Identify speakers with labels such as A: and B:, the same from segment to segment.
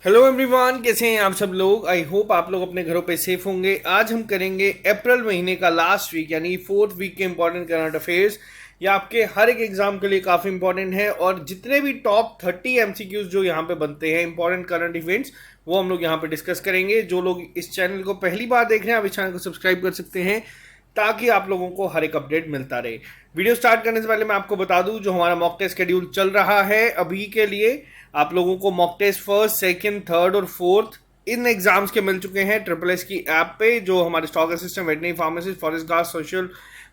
A: Hello everyone, कैसे हैं आप सब लोग। आई होप आप लोग अपने घरों पे सेफ होंगे। आज हम करेंगे अप्रैल महीने का लास्ट वीक यानी फोर्थ वीक के इंपॉर्टेंट करंट अफेयर्स। ये आपके हर एक एग्जाम के लिए काफ़ी इंपॉर्टेंट है और जितने भी टॉप 30 एमसीक्यूज जो यहाँ पे बनते हैं इंपॉर्टेंट करंट इवेंट्स, वो हम लोग यहाँ पे डिस्कस करेंगे। जो लोग इस चैनल को पहली बार देख रहे हैं आप इस चैनल को सब्सक्राइब कर सकते हैं ताकि आप लोगों को हर एक अपडेट मिलता रहे। वीडियो स्टार्ट करने से पहले मैं आपको बता दूं जो हमारा मॉक टेस्ट शेड्यूल चल रहा है अभी के लिए, आप लोगों को mock test first, second, third और फोर्थ इन एग्जाम्स के मिल चुके हैं ट्रिपल एस की ऐप पे। जो हमारे stock assistant, veterinary pharmacist, forest guard, social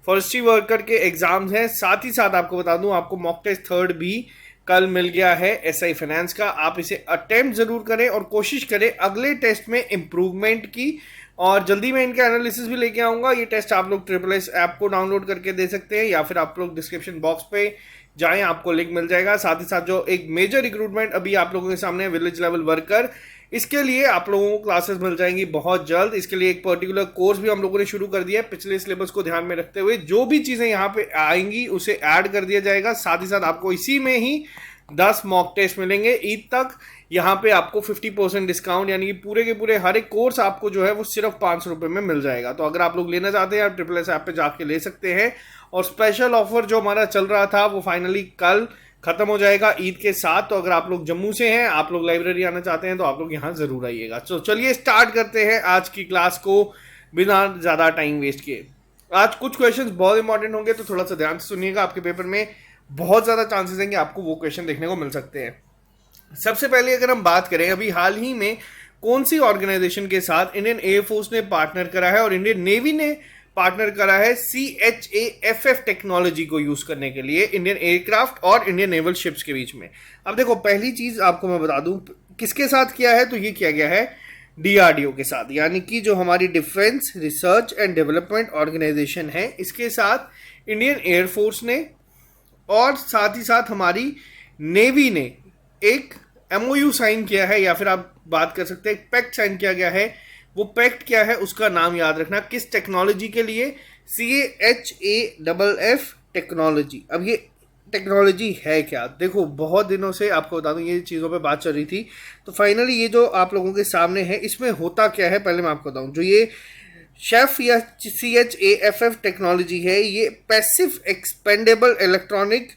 A: forestry worker के एग्जाम्स हैं। साथ ही साथ आपको बता दूं आपको मॉक टेस्ट थर्ड भी कल मिल गया है एसआई फाइनेंस का। आप इसे अटेम्प्ट जरूर करें और कोशिश करें अगले टेस्ट में इंप्रूवमेंट की। और जल्दी मैं इनका एनालिसिस भी लेके आऊंगा। ये टेस्ट आप लोग ट्रिपल एस ऐप को डाउनलोड करके दे सकते हैं या फिर आप लोग डिस्क्रिप्शन बॉक्स पे जाएं, आपको लिंक मिल जाएगा। साथ ही साथ जो एक मेजर रिक्रूटमेंट अभी आप लोगों के सामने है विलेज लेवल वर्कर, इसके लिए आप लोगों को क्लासेस मिल जाएंगी बहुत जल्द। इसके लिए एक पर्टिकुलर कोर्स भी हम लोगों ने शुरू कर दिया है। पिछले सिलेबस को ध्यान में रखते हुए जो भी चीज़ें यहाँ पे आएंगी उसे ऐड कर दिया जाएगा। साथ ही साथ आपको इसी में ही 10 मॉक टेस्ट मिलेंगे ईद तक। यहाँ पे आपको 50% डिस्काउंट यानी कि पूरे के पूरे हर एक कोर्स आपको जो है वो सिर्फ 500 रुपये में मिल जाएगा। तो अगर आप लोग लेना चाहते हैं आप ट्रिपल एस ऐप पे जाके ले सकते हैं। और स्पेशल ऑफर जो हमारा चल रहा था वो फाइनली कल खत्म हो जाएगा ईद के साथ। तो अगर आप लोग जम्मू से हैं, आप लोग लाइब्रेरी आना चाहते हैं तो आप लोग यहाँ जरूर आइएगा। तो चलिए स्टार्ट करते हैं आज की क्लास को बिना ज़्यादा टाइम वेस्ट किए। आज कुछ क्वेश्चंस बहुत इंपॉर्टेंट होंगे तो थोड़ा सा ध्यान से सुनिएगा। आपके पेपर में बहुत ज़्यादा चांसेस हैं कि आपको वो क्वेश्चन देखने को मिल सकते हैं। सबसे पहले अगर हम बात करें अभी हाल ही में कौन सी ऑर्गेनाइजेशन के साथ इंडियन एयरफोर्स ने पार्टनर करा है और इंडियन नेवी ने पार्टनर करा है CHAFF टेक्नोलॉजी को यूज करने के लिए इंडियन एयरक्राफ्ट और इंडियन नेवल शिप्स के बीच में। अब देखो, पहली चीज आपको मैं बता दूं किसके साथ किया है, तो ये किया गया है DRDO के साथ, यानी कि जो हमारी defence research and development organisation है इसके साथ इंडियन एयरफोर्स ने और साथ ही साथ हमारी नेवी ने एक MOU साइन किया है, या फिर आप बात कर सकते हैं एक पैक्ट साइन किया गया है। वो पैक्ट क्या है उसका नाम याद रखना, किस टेक्नोलॉजी के लिए, CHAFF टेक्नोलॉजी। अब ये टेक्नोलॉजी है क्या, देखो बहुत दिनों से आपको बता दूं ये चीज़ों पे बात चल रही थी। तो फाइनली ये जो आप लोगों के सामने है इसमें होता क्या है पहले मैं आपको बताऊं। जो ये शेफ या CHAFF टेक्नोलॉजी है ये passive expendable electronic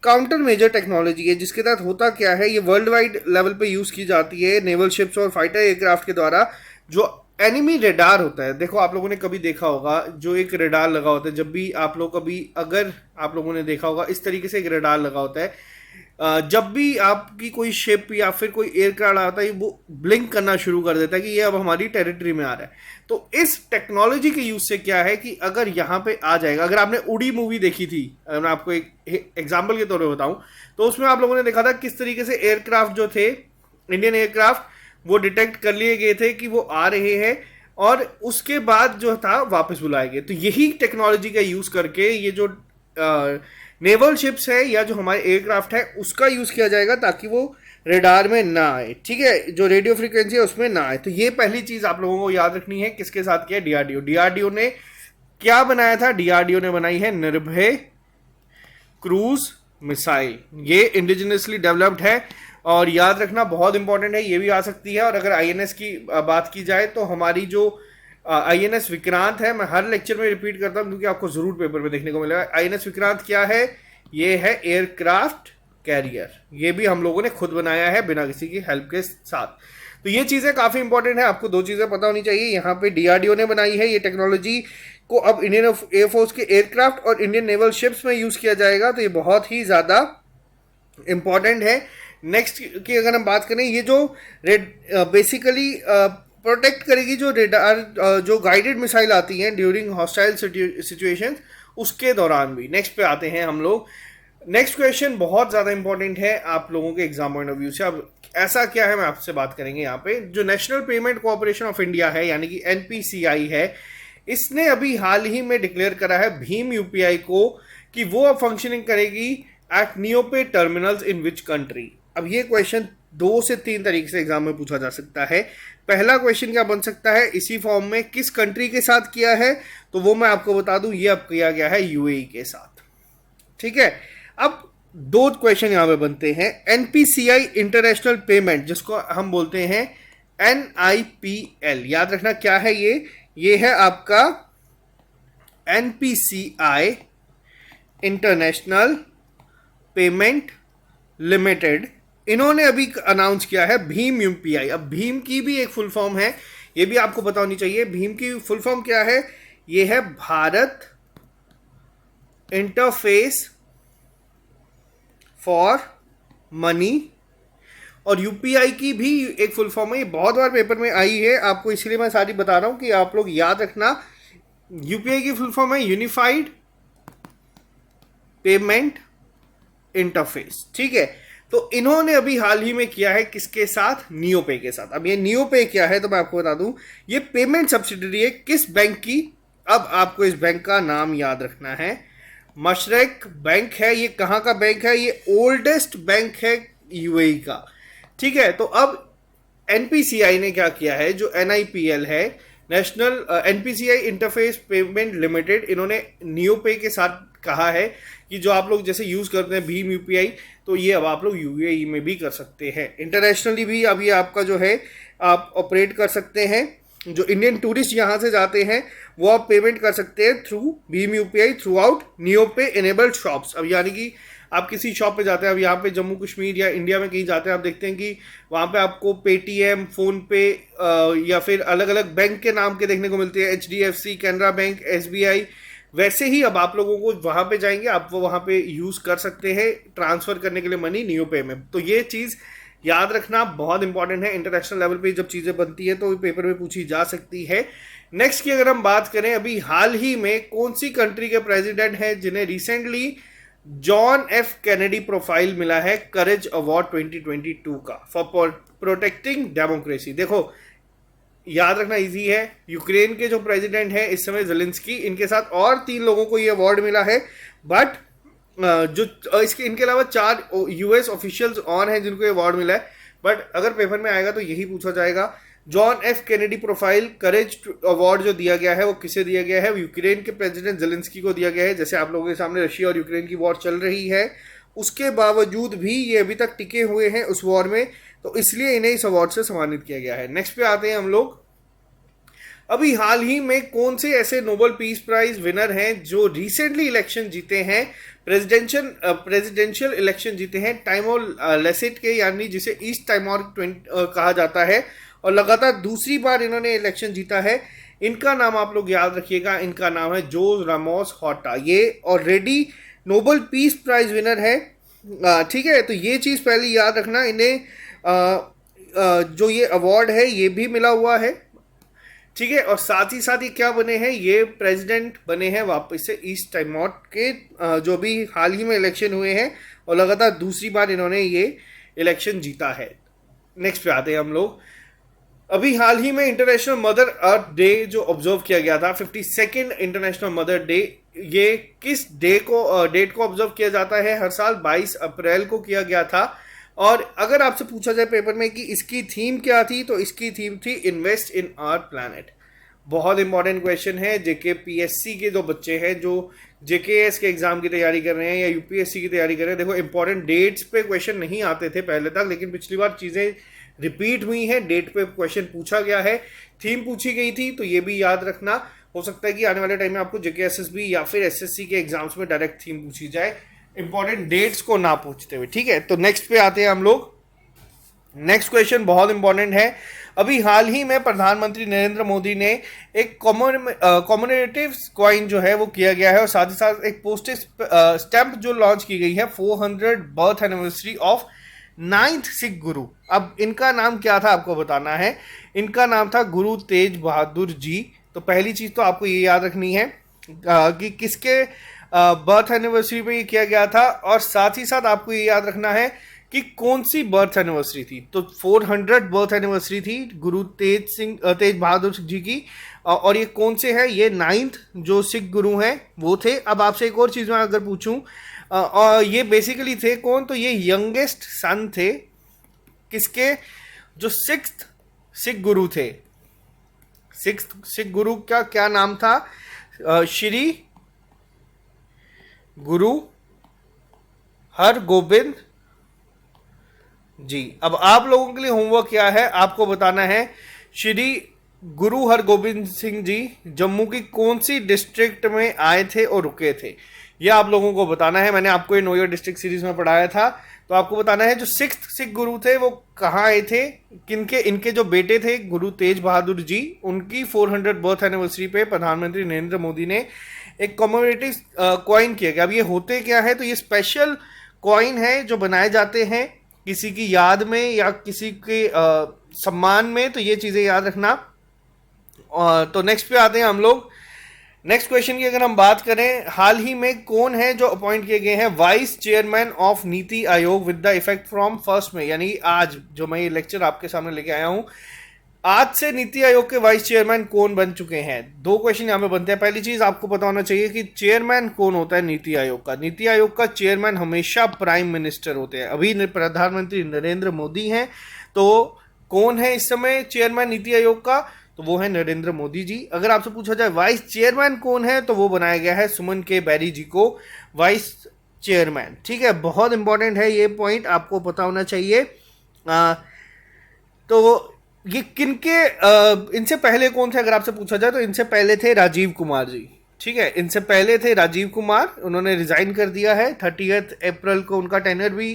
A: counter measure technology है, जिसके तहत होता क्या है ये वर्ल्ड वाइड लेवल पे यूज़ की जाती है नेवल शिप्स और फाइटर एयरक्राफ्ट के द्वारा। जो एनिमी रेडार होता है, देखो आप लोगों ने कभी देखा होगा जो एक रेडार लगा होता है, जब भी आप लोग कभी अगर आप लोगों ने देखा होगा इस तरीके से एक रेडार लगा होता है, जब भी आपकी कोई शिप या फिर कोई एयरक्राफ्ट आता है वो ब्लिंक करना शुरू कर देता है कि ये अब हमारी टेरिटरी में आ रहा है। तो इस टेक्नोलॉजी के यूज से क्या है कि अगर यहाँ पे आ जाएगा, अगर आपने उड़ी मूवी देखी थी, अगर मैं आपको एक एग्जाम्पल के तौर पर बताऊं तो उसमें आप लोगों ने देखा था किस तरीके से एयरक्राफ्ट जो थे इंडियन एयरक्राफ्ट वो डिटेक्ट कर लिए गए थे कि वो आ रहे हैं और उसके बाद जो था वापस बुलाए गए। तो यही टेक्नोलॉजी का यूज करके ये जो नेवल शिप्स है या जो हमारे एयरक्राफ्ट है उसका यूज किया जाएगा ताकि वो रेडार में ना आए, ठीक है, जो रेडियो फ्रीक्वेंसी है उसमें ना आए। तो ये पहली चीज आप लोगों को याद रखनी है। किसके साथ किया, DRDO ने क्या बनाया था, DRDO ने बनाई है निर्भय क्रूज मिसाइल। ये इंडिजिनसली डेवलप्ड है और याद रखना बहुत इंपॉर्टेंट है, ये भी आ सकती है। और अगर INS की बात की जाए तो हमारी जो INS विक्रांत है, मैं हर लेक्चर में रिपीट करता हूँ क्योंकि आपको जरूर पेपर में देखने को मिलेगा। INS विक्रांत क्या है, ये है एयरक्राफ्ट कैरियर। ये भी हम लोगों ने खुद बनाया है बिना किसी की हेल्प के साथ। तो ये चीज़ें काफ़ी इंपॉर्टेंट है, आपको दो चीज़ें पता होनी चाहिए। यहाँ पे DRDO ने बनाई है ये टेक्नोलॉजी को, अब इंडियन एयरफोर्स के एयरक्राफ्ट और इंडियन नेवल शिप्स में यूज़ किया जाएगा। तो ये बहुत ही ज़्यादा इंपॉर्टेंट है। नेक्स्ट की अगर हम बात करें, ये जो बेसिकली प्रोटेक्ट करेगी जो रेडार जो गाइडेड मिसाइल आती हैं ड्यूरिंग हॉस्टाइल सिचुएशंस उसके दौरान भी। नेक्स्ट पे आते हैं हम लोग। नेक्स्ट क्वेश्चन बहुत ज़्यादा इंपॉर्टेंट है आप लोगों के एग्जाम पॉइंट ऑफ व्यू से। अब ऐसा क्या है मैं आपसे बात करेंगे यहाँ पे। जो national payment corporation of India है यानी कि NPCI है, इसने अभी हाल ही में डिक्लेयर करा है भीम UPI को कि वो अब फंक्शनिंग करेगी एट नियोपे टर्मिनल्स इन विच कंट्री। अब ये क्वेश्चन 2 से 3 तरीके से एग्जाम में पूछा जा सकता है। पहला क्वेश्चन क्या बन सकता है, इसी फॉर्म में किस कंट्री के साथ किया है, तो वो मैं आपको बता दूं ये अब किया गया है UAE के साथ, ठीक है। अब दो क्वेश्चन यहां पे बनते हैं। एनपीसीआई इंटरनेशनल पेमेंट, जिसको हम बोलते हैं एनआईपीएल, याद रखना क्या है ये है आपका एनपीसीआई इंटरनेशनल पेमेंट लिमिटेड। इन्होंने अभी अनाउंस किया है भीम यूपीआई। अब भीम की भी एक फुल फॉर्म है, ये भी आपको पता होनी चाहिए। भीम की फुल फॉर्म क्या है? ये है भारत इंटरफेस फॉर मनी। और यूपीआई की भी एक फुल फॉर्म है, ये बहुत बार पेपर में आई है आपको, इसलिए मैं सारी बता रहा हूं कि आप लोग याद रखना। यूपीआई की फुल फॉर्म है यूनिफाइड पेमेंट इंटरफेस, ठीक है। तो इन्होंने अभी हाल ही में किया है किसके साथ? नियोपे के साथ। अब ये नियोपे क्या है तो मैं आपको बता दूं, ये पेमेंट सब्सिडरी है किस बैंक की? अब आपको इस बैंक का नाम याद रखना है, मशरक बैंक है। ये कहाँ का बैंक है? ये ओल्डेस्ट बैंक है यूएई का, ठीक है। तो अब एनपीसीआई ने क्या किया है, जो एनआईपीएल है, national NPCI interface payment limited, इन्होंने नियोपे के साथ कहा है कि जो आप लोग जैसे यूज करते हैं भीम यूपीआई, तो ये अब आप लोग यूएई में भी कर सकते हैं। इंटरनेशनली भी अब ये आपका जो है आप ऑपरेट कर सकते हैं। जो इंडियन टूरिस्ट यहाँ से जाते हैं वो आप पेमेंट कर सकते हैं through Bhim UPI through out Neopay enabled shops. अब यानी कि आप किसी शॉप पे जाते हैं, अब यहाँ पे जम्मू कश्मीर या इंडिया में कहीं जाते हैं, आप देखते हैं कि वहाँ पे आपको पेटीएम, फोन पे या फिर अलग अलग बैंक के नाम के देखने को मिलते हैं, एचडीएफसी, कैनरा बैंक, एसबीआई। वैसे ही अब आप लोगों को वहाँ पे जाएंगे, आप वो वहाँ पे यूज़ कर सकते हैं ट्रांसफ़र करने के लिए मनी नियोपे में। तो ये चीज़ याद रखना बहुत इंपॉर्टेंट है। इंटरनेशनल लेवल पे जब चीज़ें बनती है तो पेपर में पूछी जा सकती है। नेक्स्ट की अगर हम बात करें, अभी हाल ही में कौन सी कंट्री के प्रेसिडेंट हैं जिन्हें recently John F Kennedy profile मिला है करेज अवार्ड 2022 का फॉर प्रोटेक्टिंग डेमोक्रेसी? देखो याद रखना इजी है, यूक्रेन के जो प्रेसिडेंट है इस समय ज़ेलेंस्की, इनके साथ और 3 लोगों को ये अवार्ड मिला है। बट जो इसके इनके अलावा 4 यूएस ऑफिशियल्स और हैं जिनको ये अवार्ड मिला है। बट अगर पेपर में आएगा तो यही पूछा जाएगा, John F Kennedy profile courage award जो दिया गया है वो किसे दिया गया है? यूक्रेन के प्रेसिडेंट ज़ेलेंस्की को दिया गया है। जैसे आप लोगों के सामने रशिया और यूक्रेन की वॉर चल रही है, उसके बावजूद भी ये अभी तक टिके हुए हैं उस वॉर में, तो इसलिए इन्हें इस अवार्ड से सम्मानित किया गया है। नेक्स्ट पे आते हैं हम लोग। अभी हाल ही में कौन से ऐसे नोबेल पीस प्राइज विनर हैं जो रिसेंटली इलेक्शन जीते हैं, प्रेसिडेंशियल इलेक्शन जीते हैं टाइमोर लेसेट के, यानी जिसे ईस्ट टाइमोर कहा जाता है, और लगातार दूसरी बार इन्होंने इलेक्शन जीता है। इनका नाम आप लोग याद रखिएगा, इनका नाम है जोस रामोस हॉर्टा। ये already Nobel peace prize winner है, ठीक है। तो ये चीज़ पहले याद रखना, इन्हें जो ये अवार्ड है ये भी मिला हुआ है, ठीक है। और साथ ही साथ ये क्या बने हैं, ये प्रेसिडेंट बने हैं वापस से ईस्ट टाइमोर के, जो भी हाल ही में इलेक्शन हुए हैं, और लगातार दूसरी बार इन्होंने ये इलेक्शन जीता है। नेक्स्ट पे आते हैं हम लोग। अभी हाल ही में इंटरनेशनल मदर अर्थ डे जो ऑब्जर्व किया गया था, 52nd इंटरनेशनल मदर डे, ये किस डेट को ऑब्जर्व किया जाता है? हर साल 22 अप्रैल को किया गया था। और अगर आपसे पूछा जाए पेपर में कि इसकी थीम क्या थी, तो इसकी थीम थी इन्वेस्ट इन आवर प्लैनेट। बहुत इंपॉर्टेंट क्वेश्चन है। जेके पीएससी के जो बच्चे हैं, जो जेकेएस के एग्जाम की तैयारी कर रहे हैं या यूपीएससी की तैयारी कर रहे हैं, देखो इंपॉर्टेंट डेट्स पे क्वेश्चन नहीं आते थे पहले तक, लेकिन पिछली बार चीज़ें रिपीट हुई हैं, डेट पे क्वेश्चन पूछा गया है, थीम पूछी गई थी, तो ये भी याद रखना। हो सकता है कि आने वाले टाइम में आपको जेकेएसएसबी या फिर एसएससी के एग्जाम्स में डायरेक्ट थीम पूछी जाए, इंपॉर्टेंट डेट्स को ना पूछते हुए, ठीक है। तो नेक्स्ट पे आते हैं हम लोग। नेक्स्ट क्वेश्चन बहुत इंपॉर्टेंट है। अभी हाल ही में प्रधानमंत्री नरेंद्र मोदी ने एक कॉमोनेटिव कॉइन जो है वो किया गया है, और साथ ही साथ एक पोस्टेज स्टैंप जो लॉन्च की गई है 400 birth anniversary of 9th Sikh गुरु। अब इनका नाम क्या था आपको बताना है, इनका नाम था गुरु तेज बहादुर जी। तो पहली चीज़ तो आपको ये याद रखनी है कि किसके बर्थ एनिवर्सरी पे ये किया गया था, और साथ ही साथ आपको ये याद रखना है कि कौन सी बर्थ एनिवर्सरी थी। तो 400 बर्थ एनिवर्सरी थी गुरु तेज बहादुर जी की, और ये कौन से हैं? ये 9th जो सिख गुरु हैं वो थे। अब आपसे एक और चीज़ मैं अगर पूछूं, और ये बेसिकली थे कौन? तो ये यंगेस्ट सन थे किसके? जो 6th सिख गुरु थे। 6th सिख गुरु का क्या नाम था? श्री गुरु हरगोबिंद जी। अब आप लोगों के लिए होमवर्क क्या है, आपको बताना है श्री गुरु हरगोबिंद सिंह जी जम्मू की कौन सी डिस्ट्रिक्ट में आए थे और रुके थे, यह आप लोगों को बताना है। मैंने आपको ये नो योर डिस्ट्रिक्ट सीरीज में पढ़ाया था, तो आपको बताना है जो सिक्स्थ सिख गुरु थे वो कहाँ आए थे, किनके, इनके जो बेटे थे गुरु तेज बहादुर जी, उनकी 400 बर्थ एनिवर्सरी पे प्रधानमंत्री नरेंद्र मोदी ने एक कॉमेमोरेटिव कॉइन किया गया। अब ये होते क्या है, तो ये स्पेशल कॉइन है जो बनाए जाते हैं किसी की याद में या किसी के सम्मान में, तो ये चीज़ें याद रखना। तो नेक्स्ट पे आते हैं हम लोग। नेक्स्ट क्वेश्चन की अगर हम बात करें, हाल ही में कौन है जो अपॉइंट किए गए हैं vice chairman of NITI Aayog with the effect from 1 मई, यानी आज जो मैं ये लेक्चर आपके सामने लेके आया हूं, आज से नीति आयोग के वाइस चेयरमैन कौन बन चुके हैं। दो क्वेश्चन यहाँ पे बनते हैं। पहली चीज आपको पता होना चाहिए कि चेयरमैन कौन होता है नीति आयोग का। नीति आयोग का चेयरमैन हमेशा प्राइम मिनिस्टर होते हैं। अभी प्रधानमंत्री नरेंद्र मोदी हैं, तो कौन है इस समय चेयरमैन नीति आयोग का, तो वो है नरेंद्र मोदी जी। अगर आपसे पूछा जाए वाइस चेयरमैन कौन है, तो वो बनाया गया है सुमन के बैरी जी को वाइस चेयरमैन। ठीक है, बहुत इंपॉर्टेंट है ये पॉइंट, आपको पता होना चाहिए। तो ये किनके इनसे पहले कौन थे अगर आपसे पूछा जाए, तो इनसे पहले थे राजीव कुमार जी। ठीक है, इनसे पहले थे राजीव कुमार, उन्होंने रिजाइन कर दिया है। 30 अप्रैल को उनका टेन्योर भी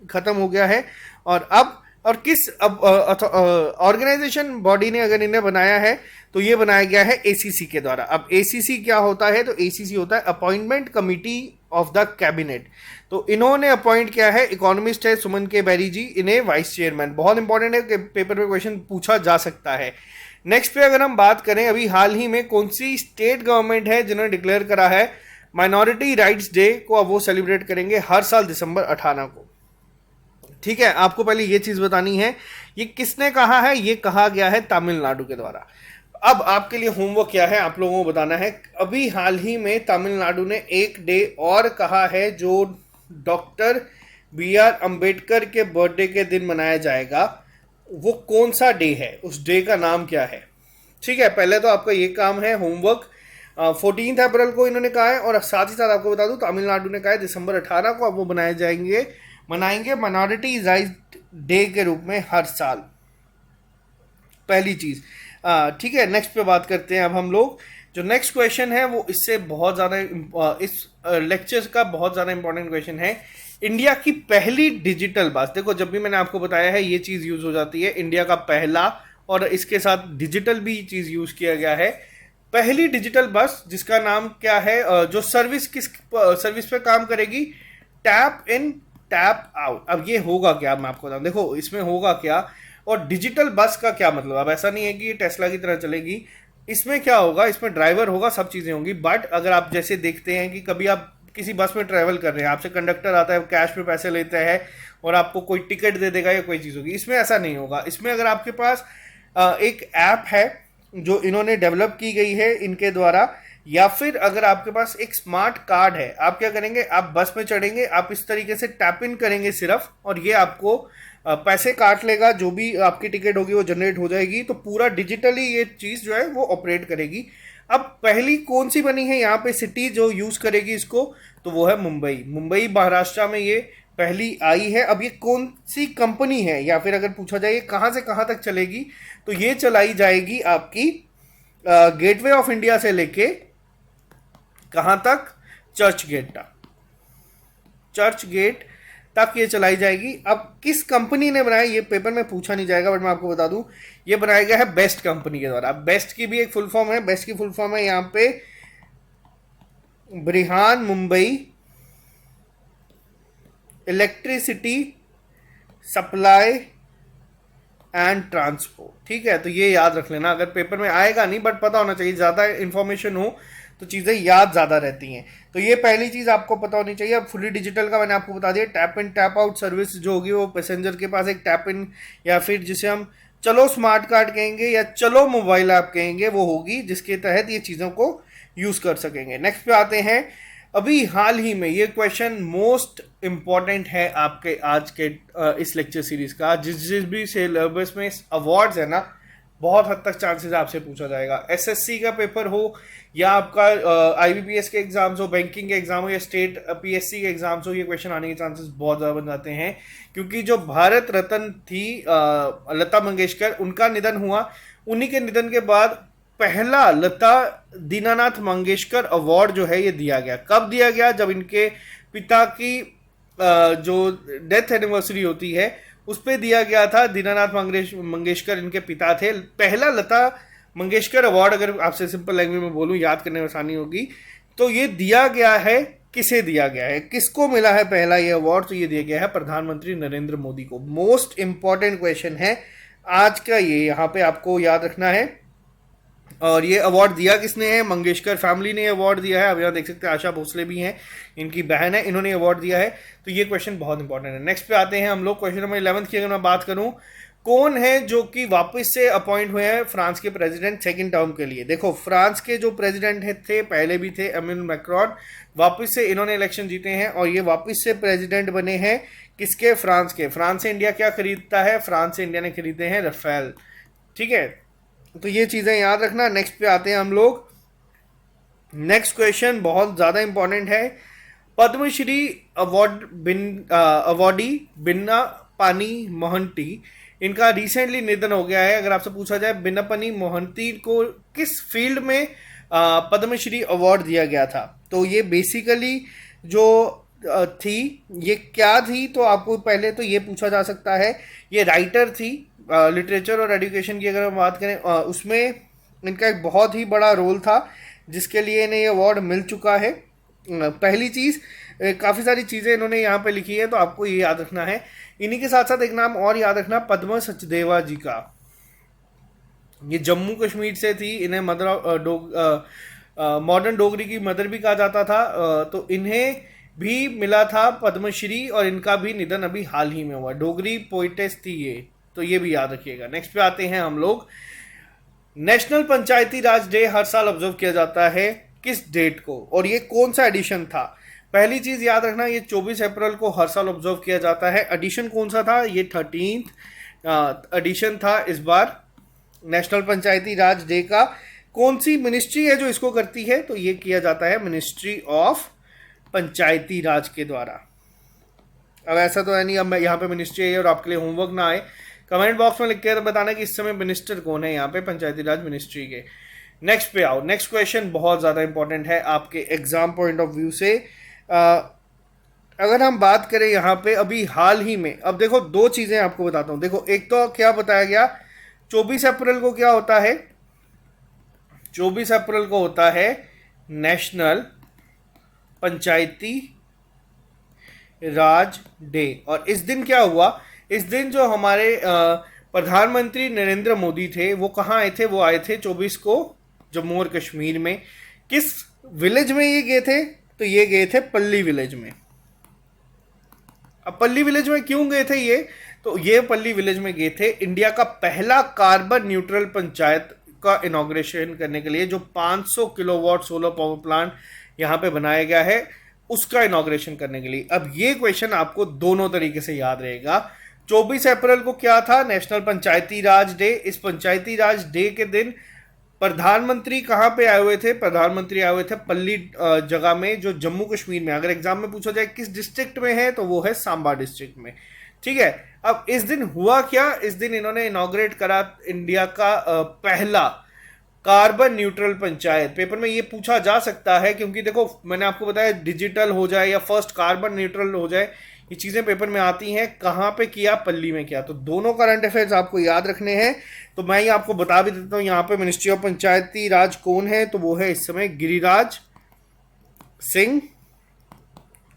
A: खत्म हो गया है। और अब और किस ऑर्गेनाइजेशन बॉडी ने अगर इन्हें बनाया है, तो ये बनाया गया है एसीसी के द्वारा। अब एसीसी क्या होता है, तो एसीसी होता है appointment committee of the cabinet. तो इन्होंने अपॉइंट किया है, इकोनॉमिस्ट है सुमन के बैरी जी, इन्हें वाइस चेयरमैन। बहुत इंपॉर्टेंट है कि पेपर में क्वेश्चन पूछा जा सकता है। नेक्स्ट पे अगर हम बात करें, अभी हाल ही में कौन सी स्टेट गवर्नमेंट है जिन्होंने डिक्लेयर करा है माइनॉरिटी राइट्स डे को, अब वो सेलिब्रेट करेंगे हर साल दिसंबर 18 को। ठीक है, आपको पहले ये चीज बतानी है, ये किसने कहा है, ये कहा गया है तमिलनाडु के द्वारा। अब आपके लिए होमवर्क क्या है, आप लोगों को बताना है। अभी हाल ही में तमिलनाडु ने एक डे और कहा है जो डॉक्टर BR अंबेडकर के बर्थडे के दिन मनाया जाएगा। वो कौन सा डे है, उस डे का नाम क्या है। ठीक है, पहले तो आपका ये काम है होमवर्क। 14 अप्रैल को इन्होंने कहा है, और साथ ही साथ आपको बता दूं तमिलनाडु ने कहा है दिसंबर 18 को अब वो मनाएंगे माइनॉरिटी राइट डे के रूप में हर साल। पहली चीज। ठीक है, नेक्स्ट पे बात करते हैं अब हम लोग। जो नेक्स्ट क्वेश्चन है वो इससे बहुत ज़्यादा इस लेक्चर का बहुत ज़्यादा इंपॉर्टेंट क्वेश्चन है। इंडिया की पहली डिजिटल बस, देखो जब भी मैंने आपको बताया है ये चीज़ यूज़ हो जाती है, इंडिया का पहला, और इसके साथ डिजिटल भी चीज़ यूज़ किया गया है। पहली डिजिटल बस जिसका नाम क्या है, जो सर्विस पे काम करेगी, टैप इन टैप आउट। अब ये होगा क्या, मैं आपको बताऊं। देखो इसमें होगा क्या, और डिजिटल बस का क्या मतलब। अब ऐसा नहीं है कि ये टेस्ला की तरह चलेगी। इसमें क्या होगा, इसमें ड्राइवर होगा, सब चीज़ें होंगी। बट अगर आप जैसे देखते हैं कि कभी आप किसी बस में ट्रैवल कर रहे हैं, आपसे कंडक्टर आता है, कैश पे पैसे लेता है और आपको कोई टिकट दे देगा या कोई चीज़ होगी। इसमें ऐसा नहीं होगा। इसमें अगर आपके पास एक ऐप है जो इन्होंने डेवलप की गई है इनके द्वारा, या फिर अगर आपके पास एक स्मार्ट कार्ड है, आप क्या करेंगे, आप बस में चढ़ेंगे, आप इस तरीके से टैप इन करेंगे सिर्फ, और ये आपको पैसे काट लेगा, जो भी आपकी टिकट होगी वो जनरेट हो जाएगी। तो पूरा डिजिटली ये चीज़ जो है वो ऑपरेट करेगी। अब पहली कौन सी बनी है यहाँ पे सिटी जो यूज़ करेगी इसको, तो वो है मुंबई महाराष्ट्र में ये पहली आई है। अब ये कौन सी कंपनी है, या फिर अगर पूछा जाए कहाँ से कहाँ तक चलेगी, तो ये चलाई जाएगी आपकी गेटवे ऑफ इंडिया से लेके कहाँ तक, चर्च गेट तक ये चलाई जाएगी। अब किस कंपनी ने बनाया, ये पेपर में पूछा नहीं जाएगा, बट मैं आपको बता दूं ये बनाया गया है बेस्ट कंपनी के द्वारा। अब बेस्ट की भी एक फुल फॉर्म है, बेस्ट की फुल फॉर्म है यहाँ पे Brihan Mumbai electricity supply and transport. ठीक है, तो ये याद रख लेना, अगर पेपर में आएगा नहीं बट पता होना चाहिए, ज़्यादा इन्फॉर्मेशन हो तो चीज़ें याद ज़्यादा रहती हैं। तो ये पहली चीज़ आपको पता होनी चाहिए। अब फुली डिजिटल का मैंने आपको बता दिया, tap in tap out service जो होगी वो पैसेंजर के पास एक टैप इन, या फिर जिसे हम चलो स्मार्ट कार्ड कहेंगे या चलो मोबाइल ऐप कहेंगे, वो होगी जिसके तहत ये चीज़ों को यूज़ कर सकेंगे। नेक्स्ट पे आते हैं। अभी हाल ही में ये क्वेश्चन मोस्ट इम्पॉर्टेंट है आपके आज के इस लेक्चर सीरीज का। जिस भी सिलेबस में अवार्ड्स है ना, बहुत हद तक चांसेस आपसे पूछा जाएगा। एसएससी का पेपर हो या आपका आईबीपीएस के एग्जाम्स हो, बैंकिंग के एग्जाम हो या स्टेट पीएससी के एग्जाम्स हो, ये क्वेश्चन आने के चांसेस बहुत ज़्यादा बन जाते हैं। क्योंकि जो भारत रत्न थी लता मंगेशकर, उनका निधन हुआ। उन्हीं के निधन के बाद पहला लता दीनानाथ मंगेशकर अवार्ड जो है ये दिया गया। कब दिया गया? जब इनके पिता की जो डेथ एनिवर्सरी होती है उस पर दिया गया था। दीनानाथ मंगेशकर इनके पिता थे। पहला लता मंगेशकर अवार्ड, अगर आपसे सिंपल लैंग्वेज में बोलूं, याद करने में आसानी होगी, तो ये दिया गया है, किसे दिया गया है, किसको मिला है पहला ये अवार्ड? तो ये दिया गया है प्रधानमंत्री नरेंद्र मोदी को। मोस्ट इंपॉर्टेंट क्वेश्चन है आज का ये, यहाँ पे आपको याद रखना है। और ये अवार्ड दिया किसने है? मंगेशकर फैमिली ने अवार्ड दिया है। अब यहाँ देख सकते हैं आशा भोसले भी हैं, इनकी बहन है, इन्होंने अवार्ड दिया है। तो ये क्वेश्चन बहुत इंपॉर्टेंट है। नेक्स्ट पे आते हैं हम लोग। क्वेश्चन नंबर 11 की अगर मैं बात करूं, कौन है जो कि वापस से अपॉइंट हुए हैं फ्रांस के प्रेसिडेंट सेकंड टर्म के लिए? देखो, फ्रांस के जो प्रेसिडेंट थे पहले भी थे, एमेनुअल मैक्रोन, वापस से इन्होंने इलेक्शन जीते हैं और ये वापस से प्रेसिडेंट बने हैं। किसके? फ्रांस के। फ्रांस से इंडिया क्या खरीदता है? फ्रांस से इंडिया ने खरीदे हैं राफेल। ठीक है, तो ये चीज़ें याद रखना। नेक्स्ट पे आते हैं हम लोग। नेक्स्ट क्वेश्चन बहुत ज़्यादा इंपॉर्टेंट है। पद्मश्री अवॉर्डी बिन्ना पानी मोहंती, इनका रिसेंटली निधन हो गया है। अगर आपसे पूछा जाए बिन्नापनी मोहंती को किस फील्ड में पद्मश्री अवार्ड दिया गया था, तो ये बेसिकली जो थी, ये क्या थी? तो आपको पहले तो ये पूछा जा सकता है, ये राइटर थी। लिटरेचर और एजुकेशन की अगर हम बात करें, उसमें इनका एक बहुत ही बड़ा रोल था जिसके लिए इन्हें ये अवार्ड मिल चुका है। पहली चीज़, काफ़ी सारी चीज़ें इन्होंने यहाँ पे लिखी है, तो आपको ये याद रखना है। इन्हीं के साथ साथ एक नाम और याद रखना, पद्मा सचदेवा जी का। ये जम्मू कश्मीर से थी। इन्हें मॉडर्न डोगरी की मदर भी कहा जाता था। तो इन्हें भी मिला था पद्मश्री और इनका भी निधन अभी हाल ही में हुआ। डोगरी पोइटेस थी ये, तो ये भी याद रखिएगा। नेक्स्ट पे आते हैं हम लोग। नेशनल पंचायती राज डे हर साल ऑब्जर्व किया जाता है किस डेट को, और ये कौन सा एडिशन था? पहली चीज याद रखना, ये 24 अप्रैल को हर साल ऑब्जर्व किया जाता है। एडिशन कौन सा था? ये 13th एडिशन था इस बार नेशनल पंचायती राज डे का। कौन सी मिनिस्ट्री है जो इसको करती है? तो ये किया जाता है मिनिस्ट्री ऑफ पंचायती राज के द्वारा। अब ऐसा तो है नहीं अब मैं यहाँ पे मिनिस्ट्री है और आपके लिए होमवर्क ना आए, कमेंट बॉक्स में लिख के बताना कि इस समय मिनिस्टर कौन है यहाँ पे पंचायती राज मिनिस्ट्री के। नेक्स्ट पे आओ। नेक्स्ट क्वेश्चन बहुत ज़्यादा इंपॉर्टेंट है आपके एग्जाम पॉइंट ऑफ व्यू से। अगर हम बात करें यहाँ पे अभी हाल ही में, अब देखो दो चीज़ें आपको बताता हूँ। देखो, एक तो क्या बताया गया, 24 अप्रैल को क्या होता है? 24 अप्रैल को होता है नेशनल पंचायती राज डे। और इस दिन क्या हुआ? इस दिन जो हमारे प्रधानमंत्री नरेंद्र मोदी थे वो कहाँ आए थे? वो आए थे 24 को जम्मू और कश्मीर में। किस विलेज में ये गए थे? तो ये गए थे पल्ली विलेज में। अब पल्ली विलेज में क्यों गए थे ये? तो ये पल्ली विलेज में गए थे इंडिया का पहला कार्बन न्यूट्रल पंचायत का इनॉग्रेशन करने के लिए, जो 500 किलोवाट सोलर पावर प्लांट यहाँ पे बनाया गया है, उसका इनॉग्रेशन करने के लिए। अब ये क्वेश्चन आपको दोनों तरीके से याद रहेगा। 24 अप्रैल को क्या था? नेशनल पंचायती राज डे। इस पंचायती राज डे के दिन प्रधानमंत्री कहाँ पे आए हुए थे? प्रधानमंत्री आए हुए थे पल्ली जगह में, जो जम्मू कश्मीर में। अगर एग्जाम में पूछा जाए किस डिस्ट्रिक्ट में है, तो वो है सांबा डिस्ट्रिक्ट में। ठीक है, अब इस दिन हुआ क्या? इस दिन इन्होंने इनॉग्रेट करा इंडिया का पहला कार्बन न्यूट्रल पंचायत। पेपर में ये पूछा जा सकता है, क्योंकि देखो मैंने आपको बताया डिजिटल हो जाए या फर्स्ट कार्बन न्यूट्रल हो जाए, ये चीज़ें पेपर में आती हैं। कहाँ पे किया? पल्ली में किया। तो दोनों करंट अफेयर्स आपको याद रखने हैं। तो मैं ये आपको बता भी देता हूँ, यहाँ पे मिनिस्ट्री ऑफ पंचायती राज कौन है? तो वो है इस समय गिरिराज सिंह।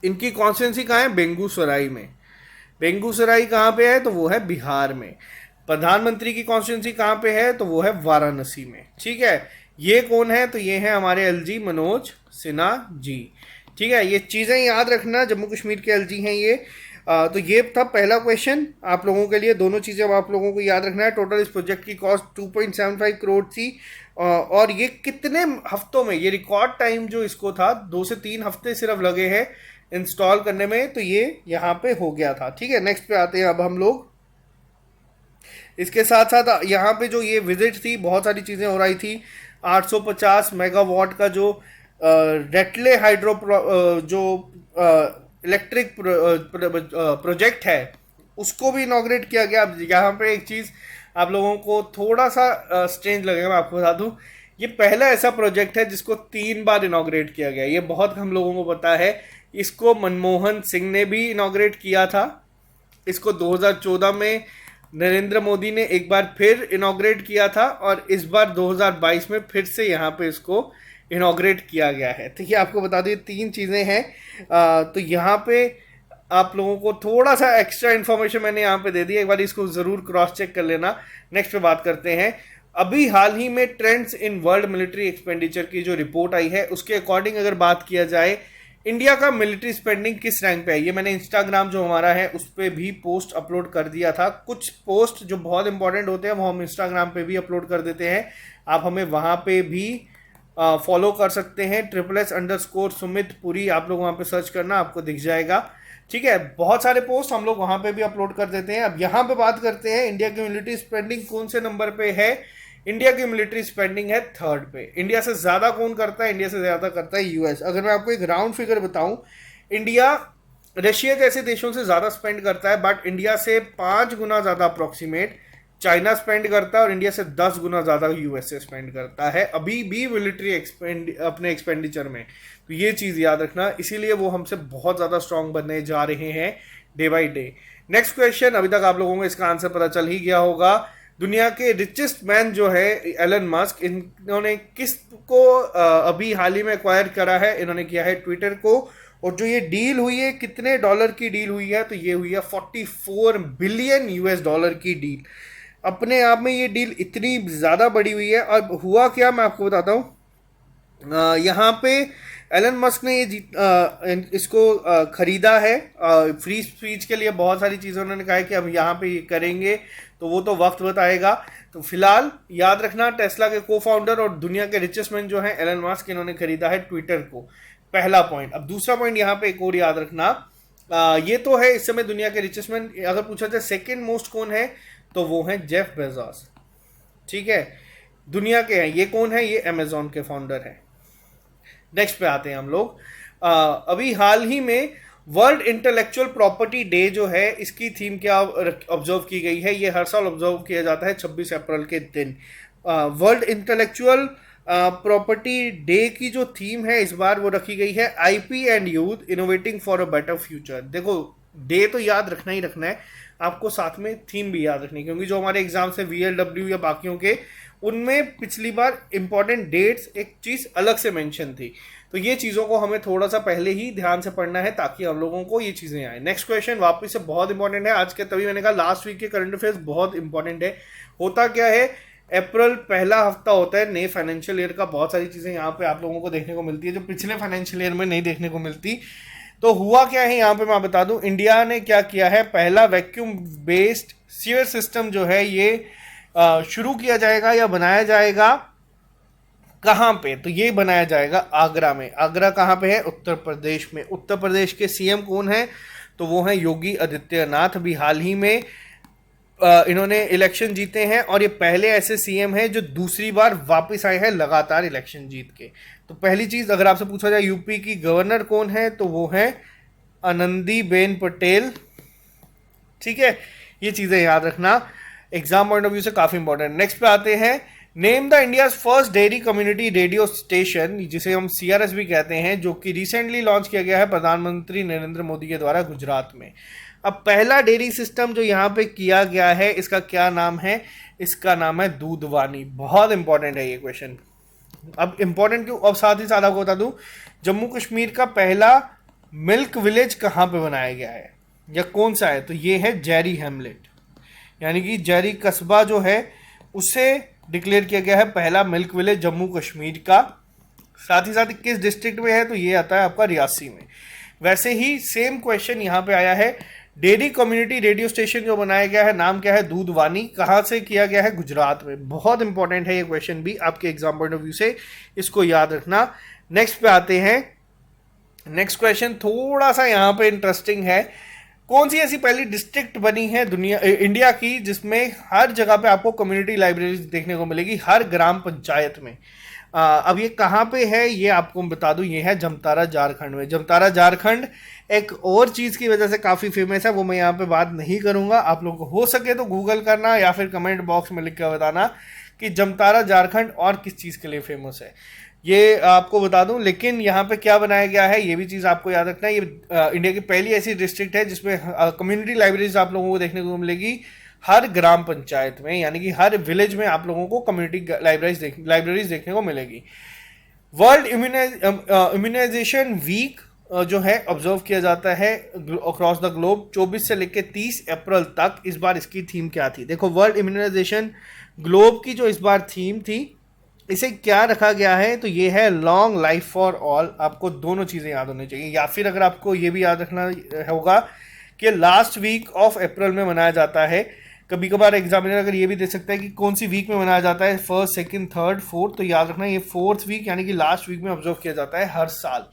A: इनकी कॉन्स्टिट्यूंसी कहाँ है? बेगूसराय में। बेगूसराय कहाँ पे है? तो वो है बिहार में। प्रधानमंत्री की कॉन्स्टिट्यूंसी कहाँ पे है? तो वो है वाराणसी में। ठीक है, ये कौन है? तो ये है हमारे एलजी मनोज सिन्हा जी। ठीक है, ये चीज़ें याद रखना, जम्मू कश्मीर के एलजी हैं ये। तो ये था पहला क्वेश्चन आप लोगों के लिए। दोनों चीज़ें अब आप लोगों को याद रखना है। टोटल इस प्रोजेक्ट की कॉस्ट 2.75 करोड़ थी। और ये कितने हफ्तों में, ये रिकॉर्ड टाइम जो इसको था 2 से 3 हफ्ते सिर्फ लगे हैं इंस्टॉल करने में, तो ये यहाँ पे हो गया था। ठीक है, नेक्स्ट पे आते हैं अब हम लोग। इसके साथ साथ यहाँ पे जो ये विजिट थी, बहुत सारी चीज़ें हो रही थी। 850 मेगावाट का जो रेटले हाइड्रो जो इलेक्ट्रिक प्रोजेक्ट है उसको भी इनॉग्रेट किया गया। अब यहाँ पे एक चीज़ आप लोगों को थोड़ा सा स्ट्रेंज लगेगा, मैं आपको बता दूं, ये पहला ऐसा प्रोजेक्ट है जिसको 3 बार इनॉग्रेट किया गया। ये बहुत हम लोगों को पता है। इसको मनमोहन सिंह ने भी इनॉग्रेट किया था। इसको 2014 में नरेंद्र मोदी ने एक बार फिर इनॉग्रेट किया था और इस बार 2022 में फिर से यहाँ पे इसको इनॉग्रेट किया गया है। तो ये आपको बता दूं, ये 3 चीज़ें हैं। तो यहाँ पे आप लोगों को थोड़ा सा एक्स्ट्रा इन्फॉर्मेशन मैंने यहाँ पे दे दी, एक बार इसको ज़रूर क्रॉस चेक कर लेना। नेक्स्ट पे बात करते हैं। अभी हाल ही में trends in world military expenditure की जो रिपोर्ट आई है उसके अकॉर्डिंग अगर बात किया जाए, इंडिया का मिलिट्री स्पेंडिंग किस रैंक पे है, ये मैंने इंस्टाग्राम जो हमारा है उस पर भी पोस्ट अपलोड कर दिया था। कुछ पोस्ट जो बहुत इंपॉर्टेंट होते हैं वो हम इंस्टाग्राम पे भी अपलोड कर देते हैं, आप हमें वहाँ पे भी फॉलो कर सकते हैं। SSS_ सुमित पुरी, आप लोग वहाँ पे सर्च करना, आपको दिख जाएगा। ठीक है, बहुत सारे पोस्ट हम लोग वहाँ पे भी अपलोड कर देते हैं। अब यहाँ पे बात करते हैं इंडिया की मिलिट्री स्पेंडिंग कौन से नंबर पे है। इंडिया की मिलिट्री स्पेंडिंग है 3rd पे। इंडिया से ज़्यादा कौन करता है? इंडिया से ज़्यादा करता है यूएस। अगर मैं आपको एक राउंड फिगर बताऊं, इंडिया रशिया जैसे देशों से ज़्यादा स्पेंड करता है, बट इंडिया से 5 गुना ज़्यादा अप्रॉक्सीमेट चाइना स्पेंड करता है और इंडिया से 10 गुना ज़्यादा यूएस से स्पेंड करता है अभी भी मिलिट्री अपने एक्सपेंडिचर में। तो ये चीज़ याद रखना, इसीलिए वो हमसे बहुत ज़्यादा स्ट्रांग बनने जा रहे हैं day by day. Next question, अभी तक आप लोगों को इसका आंसर पता चल ही गया होगा। दुनिया के रिचेस्ट मैन जो है एलन मस्क, इन्होंने किसको अभी हाल ही में एक्वायर करा है? इन्होंने किया है ट्विटर को। और जो ये डील हुई है, कितने डॉलर की डील हुई है? तो ये हुई है 44 बिलियन यूएस डॉलर की डील। अपने आप में ये डील इतनी ज़्यादा बड़ी हुई है। और हुआ क्या, मैं आपको बताता हूँ। यहाँ पे एलन मस्क ने इसको खरीदा है फ्री स्पीच के लिए। बहुत सारी चीज़ें उन्होंने कहा है कि हम यहाँ पे ये करेंगे, तो वो तो वक्त बताएगा। तो फिलहाल याद रखना, टेस्ला के को फाउंडर और दुनिया के रिचेस्ट मैन जो है एलन मस्क, इन्होंने खरीदा है ट्विटर को। पहला पॉइंट। अब दूसरा पॉइंट यहाँ पे एक और याद रखना, ये तो है इस समय दुनिया के रिचेस्ट मैन। अगर पूछा जाए सेकेंड मोस्ट कौन है, तो वो है जेफ बेजोस। ठीक है, दुनिया के हैं। ये कौन है? ये अमेजोन के फाउंडर है। नेक्स्ट पे आते हैं हम लोग। अभी हाल ही में वर्ल्ड इंटेलेक्चुअल प्रॉपर्टी डे जो है, इसकी थीम क्या ऑब्जर्व की गई है? ये हर साल ऑब्जर्व किया जाता है 26 अप्रैल के दिन। वर्ल्ड इंटेलेक्चुअल प्रॉपर्टी डे की जो थीम है इस बार वो रखी गई है IP and youth innovating for a better future. देखो, डे तो याद रखना ही रखना है, आपको साथ में थीम भी याद रखनी है, क्योंकि जो हमारे एग्जाम से VLW या बाकियों के, उनमें पिछली बार इंपॉर्टेंट डेट्स एक चीज़ अलग से मेंशन थी। तो ये चीज़ों को हमें थोड़ा सा पहले ही ध्यान से पढ़ना है ताकि हम लोगों को ये चीज़ें आए। नेक्स्ट क्वेश्चन वापस से बहुत इंपॉर्टेंट है आज के, तभी मैंने कहा लास्ट वीक के करंट अफेयर्स बहुत इंपॉर्टेंट है। होता क्या है, अप्रैल पहला हफ्ता होता है नए फाइनेंशियल ईयर का। बहुत सारी चीज़ें यहाँ पे आप लोगों को देखने को मिलती है जो पिछले फाइनेंशियल ईयर में नहीं देखने को मिलती। तो हुआ क्या है यहाँ पे मैं बता दूं, इंडिया ने क्या किया है, पहला वैक्यूम बेस्ड सीवर सिस्टम जो है ये शुरू किया जाएगा या बनाया जाएगा। कहाँ पे? तो ये बनाया जाएगा आगरा में। आगरा कहाँ पे है? उत्तर प्रदेश में। उत्तर प्रदेश के सीएम कौन है? तो वो है योगी आदित्यनाथ। अभी हाल ही में इन्होंने इलेक्शन जीते हैं और ये पहले ऐसे सीएम हैं जो दूसरी बार वापस आए हैं लगातार इलेक्शन जीत के। तो पहली चीज़, अगर आपसे पूछा जाए यूपी की गवर्नर कौन है, तो वो है आनंदीबेन पटेल। ठीक है, ये चीज़ें याद रखना, एग्जाम पॉइंट ऑफ व्यू से काफ़ी इंपॉर्टेंट। नेक्स्ट पे आते हैं, name the India's first dairy community radio station, जिसे हम CRS भी कहते हैं, जो कि रिसेंटली लॉन्च किया गया है प्रधानमंत्री नरेंद्र मोदी के द्वारा गुजरात में। अब पहला डेयरी सिस्टम जो यहाँ पे किया गया है, इसका क्या नाम है? इसका नाम है दूधवानी। बहुत इंपॉर्टेंट है ये क्वेश्चन। अब इंपॉर्टेंट क्यों? अब साथ ही साथ आपको बता दूं, जम्मू कश्मीर का पहला मिल्क विलेज कहाँ पे बनाया गया है या कौन सा है? तो ये है जैरी हैमलेट, यानी कि जैरी कस्बा जो है उसे डिक्लेयर किया गया है पहला मिल्क विलेज जम्मू कश्मीर का। साथ ही साथ किस डिस्ट्रिक्ट में है? तो ये आता है आपका रियासी में। वैसे ही सेम क्वेश्चन यहाँ पे आया है, डेयरी कम्युनिटी रेडियो स्टेशन जो बनाया गया है, नाम क्या है? दूधवानी। कहाँ से किया गया है? गुजरात में। बहुत इंपॉर्टेंट है ये क्वेश्चन भी आपके एग्जाम पॉइंट ऑफ व्यू से, इसको याद रखना। नेक्स्ट पे आते हैं। नेक्स्ट क्वेश्चन थोड़ा सा यहाँ पे इंटरेस्टिंग है। कौन सी ऐसी पहली डिस्ट्रिक्ट बनी है इंडिया की जिसमें हर जगह पे आपको कम्युनिटी लाइब्रेरी देखने को मिलेगी, हर ग्राम पंचायत में। अब ये कहाँ पे है ये आपको बता दूं, ये है जमतारा झारखंड में। जमतारा झारखंड एक और चीज़ की वजह से काफ़ी फेमस है, वो मैं यहाँ पे बात नहीं करूँगा। आप लोगों को हो सके तो गूगल करना या फिर कमेंट बॉक्स में लिख कर बताना कि जमतारा झारखंड और किस चीज़ के लिए फेमस है, ये आपको बता दूं। लेकिन यहाँ पे क्या बनाया गया है ये भी चीज़ आपको याद रखना है। ये इंडिया की पहली ऐसी डिस्ट्रिक्ट है जिसमें कम्युनिटी लाइब्रेरीज आप लोगों को देखने को मिलेगी हर ग्राम पंचायत में, यानी कि हर विलेज में आप लोगों को कम्युनिटी लाइब्रेरीज देखने को मिलेगी। वर्ल्ड इम्यूनाइजेशन वीक जो है ऑब्जर्व किया जाता है अक्रॉस द ग्लोब 24 से लेकर 30 अप्रैल तक। इस बार इसकी थीम क्या थी? देखो, वर्ल्ड इम्यूनाइजेशन ग्लोब की जो इस बार थीम थी, इसे क्या रखा गया है तो ये है लॉन्ग लाइफ फॉर ऑल। आपको दोनों चीज़ें याद होनी चाहिए, या फिर अगर आपको ये भी याद रखना होगा कि लास्ट वीक ऑफ अप्रैल में मनाया जाता है। कभी कभार एग्जामिनर अगर ये भी दे सकता है कि कौन सी वीक में मनाया जाता है, फर्स्ट, सेकंड, थर्ड, फोर्थ, तो याद रखना ये फोर्थ वीक यानी कि लास्ट वीक में ऑब्जर्व किया जाता है हर साल।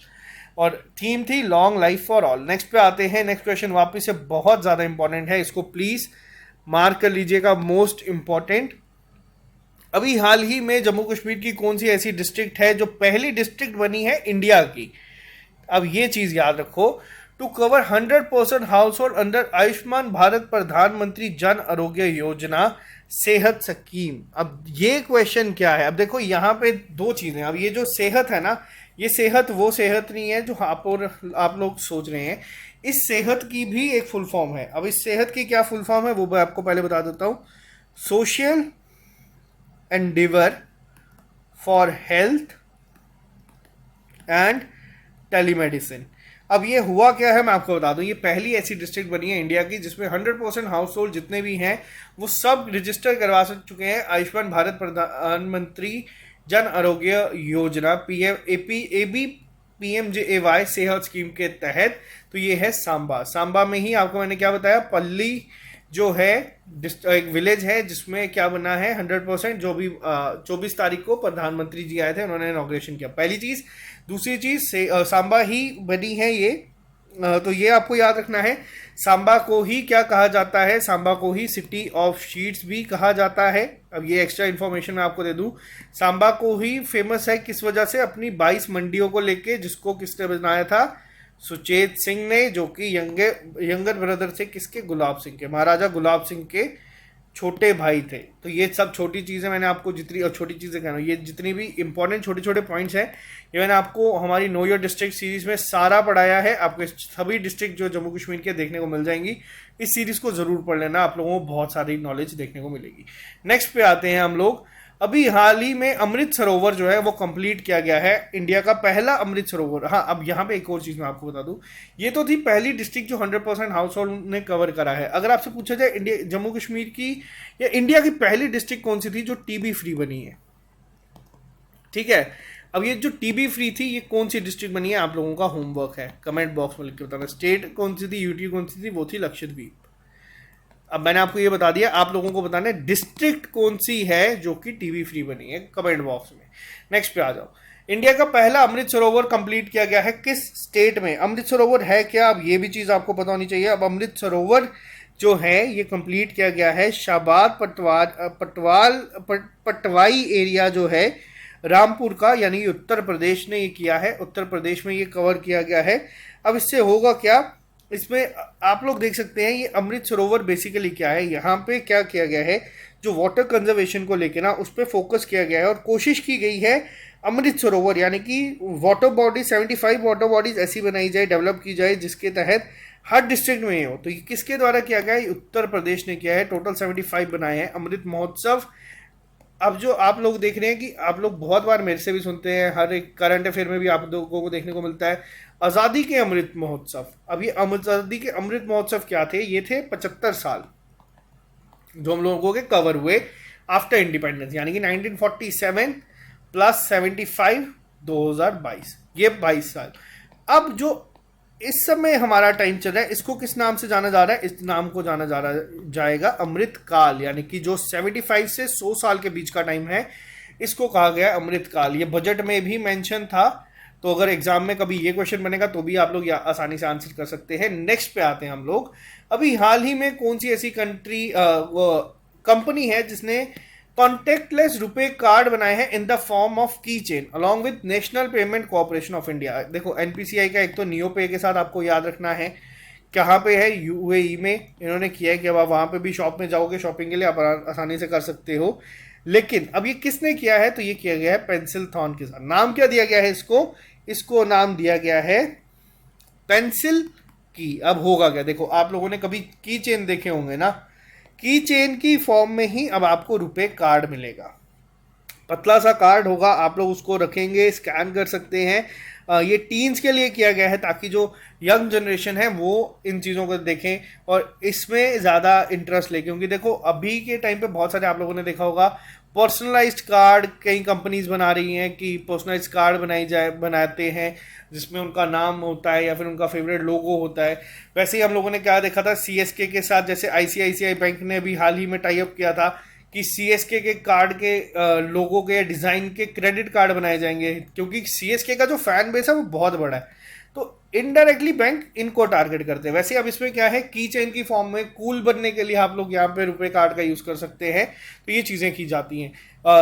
A: और थीम थी long life for all. Next पे आते हैं। नेक्स्ट क्वेश्चन वापस से बहुत ज़्यादा इंपॉर्टेंट है, इसको प्लीज़ मार्क कर लीजिएगा, मोस्ट इंपॉर्टेंट। अभी हाल ही में जम्मू कश्मीर की कौन सी ऐसी डिस्ट्रिक्ट है जो पहली डिस्ट्रिक्ट बनी है इंडिया की? अब ये चीज़ याद रखो, to cover 100% household under Ayushman Bharat Pradhan Mantri Jan Arogya Yojana सेहत स्कीम। अब ये क्वेश्चन क्या है? अब देखो यहाँ पे दो चीज़ें। अब ये जो सेहत है ना, ये सेहत वो सेहत नहीं है जो आप लोग सोच रहे हैं। इस सेहत की भी एक फुल फॉर्म है। अब इस सेहत की क्या फुल फॉर्म है वो मैं आपको पहले बता देता हूँ। Social Endeavour for health and telemedicine. अब ये हुआ क्या है मैं आपको बता दूं, ये पहली ऐसी डिस्ट्रिक्ट बनी है इंडिया की जिसमें 100% हाउस होल्ड जितने भी हैं वो सब रजिस्टर करवा चुके हैं आयुष्मान भारत प्रधानमंत्री जन आरोग्य योजना PMJAY सेहत स्कीम के तहत। तो ये है सांबा में ही आपको मैंने क्या बताया, पल्ली जो है एक विलेज है जिसमें क्या बना है 100%, जो भी 24 तारीख को प्रधानमंत्री जी आए थे, उन्होंने इनॉग्रेशन किया। पहली चीज़। दूसरी चीज़ से सांबा ही बनी है ये, तो ये आपको याद रखना है। सांबा को ही क्या कहा जाता है? सांबा को ही सिटी ऑफ शीट्स भी कहा जाता है। अब ये एक्स्ट्रा इन्फॉर्मेशन मैं आपको दे दूं, सांबा को ही फेमस है किस वजह से? अपनी 22 मंडियों को लेके, जिसको किसने बनाया था? सुचेत सिंह ने, जो कि यंगर ब्रदर थे किसके? गुलाब सिंह के, महाराजा गुलाब सिंह के छोटे भाई थे। तो ये सब छोटी चीज़ें मैंने आपको जितनी, और छोटी चीज़ें कह रहा हूँ, ये जितनी भी इंपॉर्टेंट छोटे छोटे पॉइंट्स हैं ये मैंने आपको हमारी नो योर डिस्ट्रिक्ट सीरीज में सारा पढ़ाया है। आपको सभी डिस्ट्रिक्ट जो जम्मू कश्मीर के देखने को मिल जाएंगी। इस सीरीज को ज़रूर पढ़ लेना, आप लोगों को बहुत सारी नॉलेज देखने को मिलेगी। नेक्स्ट पे आते हैं हम लोग। अभी हाल ही में अमृत सरोवर जो है वो कंप्लीट किया गया है, इंडिया का पहला अमृत सरोवर। हाँ, अब यहाँ पे एक और चीज़ मैं आपको बता दूं, ये तो थी पहली डिस्ट्रिक्ट जो 100% हाउस होल्ड ने कवर करा है। अगर आपसे पूछा जाए इंडिया, जम्मू कश्मीर की या इंडिया की पहली डिस्ट्रिक्ट कौन सी थी जो टीबी फ्री बनी है? ठीक है, अब ये जो टीबी फ्री थी ये कौन सी डिस्ट्रिक्ट बनी है? आप लोगों का होमवर्क है, कमेंट बॉक्स में लिख के बताना। स्टेट कौन सी थी, यूटी कौन सी थी? वो थी लक्षद्वीप। अब मैंने आपको ये बता दिया, आप लोगों को बताना है डिस्ट्रिक्ट कौन सी है जो कि टीबी फ्री बनी है, कमेंट बॉक्स में। नेक्स्ट पे आ जाओ। इंडिया का पहला अमृत सरोवर कंप्लीट किया गया है किस स्टेट में? अमृत सरोवर है क्या? अब ये भी चीज़ आपको पता होनी चाहिए। अब अमृत सरोवर जो है ये कंप्लीट किया गया है शाबाद पटवाई एरिया जो है रामपुर का, यानी उत्तर प्रदेश ने ये किया है। उत्तर प्रदेश में ये कवर किया गया है। अब इससे होगा क्या? इसमें आप लोग देख सकते हैं ये अमृत सरोवर बेसिकली क्या है, यहाँ पे क्या किया गया है, जो वाटर कंजर्वेशन को लेके ना उस पर फोकस किया गया है और कोशिश की गई है अमृत सरोवर यानी कि वाटर बॉडी 75 वाटर बॉडीज ऐसी बनाई जाए, डेवलप की जाए जिसके तहत हर डिस्ट्रिक्ट में हो। तो ये किसके द्वारा किया गया है? उत्तर प्रदेश ने किया है। टोटल 75 बनाए हैं अमृत महोत्सव। अब जो आप लोग देख रहे हैं कि आप लोग बहुत बार मेरे से भी सुनते हैं, हर एक करंट अफेयर में भी आप लोगों को देखने को मिलता है आज़ादी के अमृत महोत्सव। अब ये आज़ादी के अमृत महोत्सव क्या थे? ये थे 75 साल जो हम लोगों के कवर हुए आफ्टर इंडिपेंडेंस, यानी कि 1947 प्लस 75 2022, ये 22 साल। अब जो इस समय हमारा टाइम चल रहा है इसको किस नाम से जाना जा रहा है? इस नाम को जाना जाएगा अमृत काल, यानी कि जो 75 से 100 साल के बीच का टाइम है इसको कहा गया अमृत काल। ये बजट में भी मेंशन था तो अगर एग्जाम में कभी ये क्वेश्चन बनेगा तो भी आप लोग आसानी से आंसर कर सकते हैं। नेक्स्ट पे आते हैं हम लोग। अभी हाल ही में कौन सी ऐसी कंपनी है जिसने कॉन्टेक्टलेस रुपए कार्ड बनाए हैं इन द फॉर्म ऑफ की chain along with national payment corporation of India. देखो एनपीसीआई का एक तो नियो पे के साथ आपको याद रखना है, कहाँ पे है, यूएई में इन्होंने किया है कि अब आप वहाँ पे भी शॉप में जाओगे शॉपिंग के लिए आप आसानी से कर सकते हो। लेकिन अब ये किसने किया है, तो ये किया गया है पेंसिलथॉन के साथ। नाम क्या दिया गया है इसको नाम दिया गया है पेंसिल की। अब होगा क्या, देखो आप लोगों ने कभी की चेन देखे होंगे ना, की चेन की फॉर्म में ही अब आपको रुपए कार्ड मिलेगा। पतला सा कार्ड होगा, आप लोग उसको रखेंगे, स्कैन कर सकते हैं। ये टीन्स के लिए किया गया है ताकि जो यंग जनरेशन है वो इन चीज़ों को देखें और इसमें ज़्यादा इंटरेस्ट ले, क्योंकि देखो अभी के टाइम पे बहुत सारे आप लोगों ने देखा होगा पर्सनलाइज्ड कार्ड कई कंपनीज बना रही हैं कि पर्सनलाइज्ड कार्ड बनाते हैं जिसमें उनका नाम होता है या फिर उनका फेवरेट लोगो होता है। वैसे ही हम लोगों ने क्या देखा था सीएसके के साथ, जैसे आईसीआईसीआई बैंक ने भी हाल ही में टाई अप किया था कि सीएसके के कार्ड के लोगों के डिज़ाइन के क्रेडिट कार्ड बनाए जाएंगे, क्योंकि सीएसके का जो फैन बेस है वो बहुत बड़ा है। तो इनडायरेक्टली बैंक इनको टारगेट करते हैं। वैसे अब इसमें क्या है, की चेन की फॉर्म में कूल बनने के लिए आप लोग यहाँ पे रुपए कार्ड का यूज़ कर सकते हैं। तो ये चीज़ें की जाती हैं,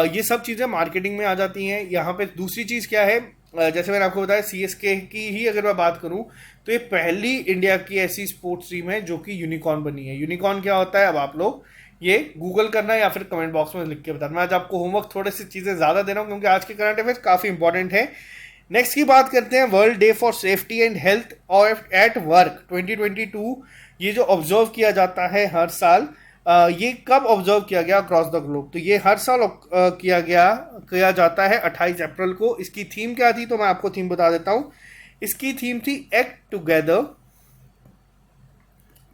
A: ये सब चीज़ें मार्केटिंग में आ जाती हैं। यहाँ पे दूसरी चीज़ क्या है, जैसे मैंने आपको बताया सीएसके की ही अगर मैं बात करूँ तो ये पहली इंडिया की ऐसी स्पोर्ट्स टीम है जो कि यूनिकॉर्न बनी है। यूनिकॉर्न क्या होता है, अब आप लोग ये गूगल करना या फिर कमेंट बॉक्स में लिख के बताना। मैं आज आपको होमवर्क थोड़ी सी चीज़ें ज़्यादा दे रहा हूँ क्योंकि आज के करंट अफेयर्स काफ़ी इंपॉर्टेंट है। नेक्स्ट की बात करते हैं, world day for safety and health और एट वर्क 2022। ये जो ऑब्जर्व किया जाता है हर साल, ये कब ऑब्जर्व किया गया अक्रॉस द ग्लोब, तो ये हर साल किया जाता है 28 अप्रैल को। इसकी थीम क्या थी, तो मैं आपको थीम बता देता हूँ। इसकी थीम थी act together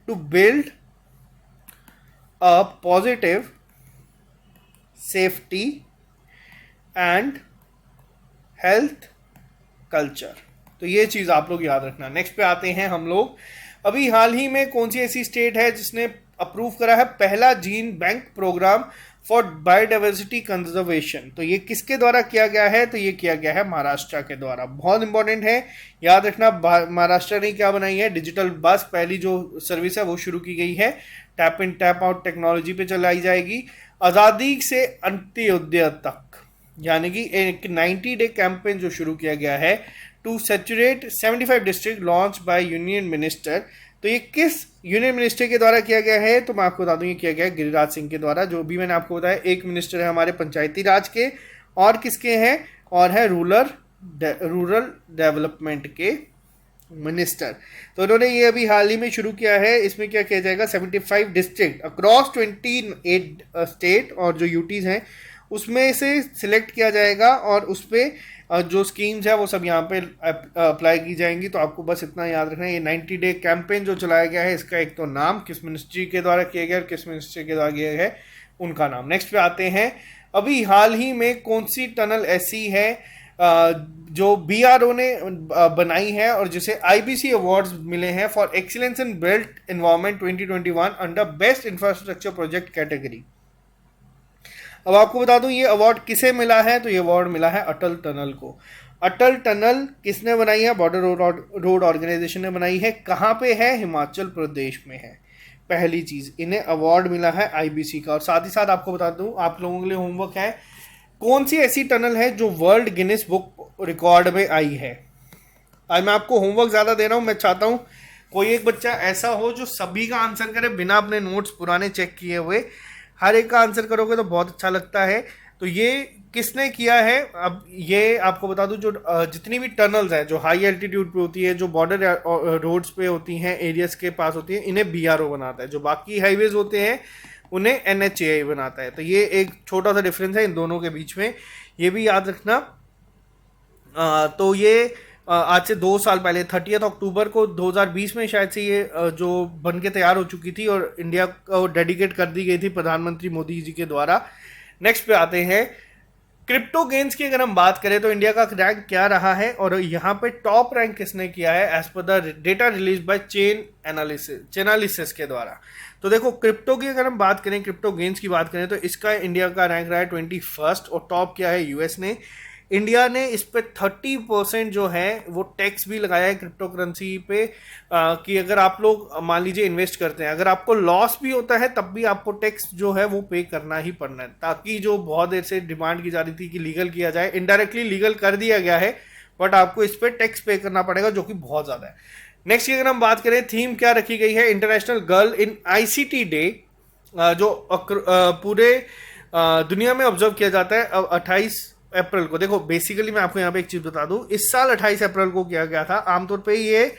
A: to build a positive safety and health culture. तो ये चीज़ आप लोग याद रखना। नेक्स्ट पे आते हैं हम लोग। अभी हाल ही में कौन सी ऐसी स्टेट है जिसने अप्रूव करा है पहला gene bank programme for biodiversity conservation, तो ये किसके द्वारा किया गया है, तो ये किया गया है महाराष्ट्र के द्वारा। बहुत इंपॉर्टेंट है, याद रखना। महाराष्ट्र ने क्या बनाई है, डिजिटल बस पहली जो सर्विस है वो शुरू की गई है, tap in tap out technology पे चलाई जाएगी। आज़ादी से अंत्योदय तक यानी कि एक 90 डे कैंपेन जो शुरू किया गया है to saturate 75 district launch by union minister. तो ये किस यूनियन मिनिस्टर के द्वारा किया गया है, तो मैं आपको बता दूं ये किया गया है गिरिराज सिंह के द्वारा। जो भी मैंने आपको बताया, एक मिनिस्टर है हमारे पंचायती राज के और किसके हैं, और है रूरल डेवलपमेंट के मिनिस्टर। तो उन्होंने ये अभी हाल ही में शुरू किया है। इसमें क्या किया जाएगा, 75 डिस्ट्रिक्ट अक्रॉस 28 स्टेट और जो यूटीज़ हैं उसमें से सिलेक्ट किया जाएगा और उस पर जो स्कीम्स है वो सब यहाँ पे अप्लाई की जाएंगी। तो आपको बस इतना याद रखना है, ये 90 डे कैंपेन जो चलाया गया है इसका एक तो नाम किस मिनिस्ट्री के द्वारा किया गया और किस मिनिस्ट्री के द्वारा किया गया है उनका नाम। नेक्स्ट पे आते हैं, अभी हाल ही में कौन सी टनल ऐसी है जो बीआरओ ने बनाई है और जिसे आईबीसी अवार्ड्स मिले हैं for excellence in built environment 2021 under best infrastructure project category. अब आपको बता दूं ये अवार्ड किसे मिला है, तो ये अवार्ड मिला है अटल टनल को। अटल टनल किसने बनाई है, बॉर्डर रोड ऑर्गेनाइजेशन ने बनाई है। कहाँ पे है, हिमाचल प्रदेश में है। पहली चीज़, इन्हें अवार्ड मिला है आईबीसी का। और साथ ही साथ आपको बता दूं, आप लोगों के लिए होमवर्क है, कौन सी ऐसी टनल है जो वर्ल्ड गिनीज बुक रिकॉर्ड में आई है। आज मैं आपको होमवर्क ज़्यादा दे रहा हूँ, मैं चाहता हूँ कोई एक बच्चा ऐसा हो जो सभी का आंसर करे बिना अपने नोट्स पुराने चेक किए हुए। हर एक का आंसर करोगे तो बहुत अच्छा लगता है। तो ये किसने किया है, अब ये आपको बता दूं, जो जितनी भी टनल्स हैं जो हाई एल्टीट्यूड पे होती है, जो बॉर्डर रोड्स पे होती हैं, एरियाज के पास होती हैं, इन्हें बीआरओ बनाता है। जो बाकी हाईवेज होते हैं उन्हें एनएचएआई बनाता है। तो ये एक छोटा सा डिफरेंस है इन दोनों के बीच में, ये भी याद रखना। तो ये आज से 2 साल पहले 30 अक्टूबर को 2020 में शायद से ये जो बन के तैयार हो चुकी थी और इंडिया को डेडिकेट कर दी गई थी प्रधानमंत्री मोदी जी के द्वारा। नेक्स्ट पे आते हैं, क्रिप्टो गेन्स की अगर हम बात करें तो इंडिया का रैंक क्या रहा है और यहाँ पे टॉप रैंक किसने किया है as per the data release by Chainalysis के द्वारा। तो देखो क्रिप्टो की अगर हम बात करें, क्रिप्टो गेन्स की बात करें तो इसका इंडिया का रैंक रहा है 21st और टॉप किया है यूएस ने। इंडिया ने इस पे 30% जो है वो टैक्स भी लगाया है क्रिप्टो करेंसी पे, कि अगर आप लोग मान लीजिए इन्वेस्ट करते हैं, अगर आपको लॉस भी होता है तब भी आपको टैक्स जो है वो पे करना ही पड़ना है, ताकि जो बहुत देर से डिमांड की जा रही थी कि लीगल किया जाए, इनडायरेक्टली लीगल कर दिया गया है, बट आपको इस पर टैक्स पे करना पड़ेगा जो कि बहुत ज़्यादा है। नेक्स्ट की अगर हम बात करें, थीम क्या रखी गई है, international girl in ICT day, जो पूरे दुनिया में ऑब्जर्व किया जाता है अब 28 अप्रैल को। देखो बेसिकली मैं आपको यहाँ पे एक चीज़ बता दूं, इस साल 28 अप्रैल को किया गया था। आमतौर पे ये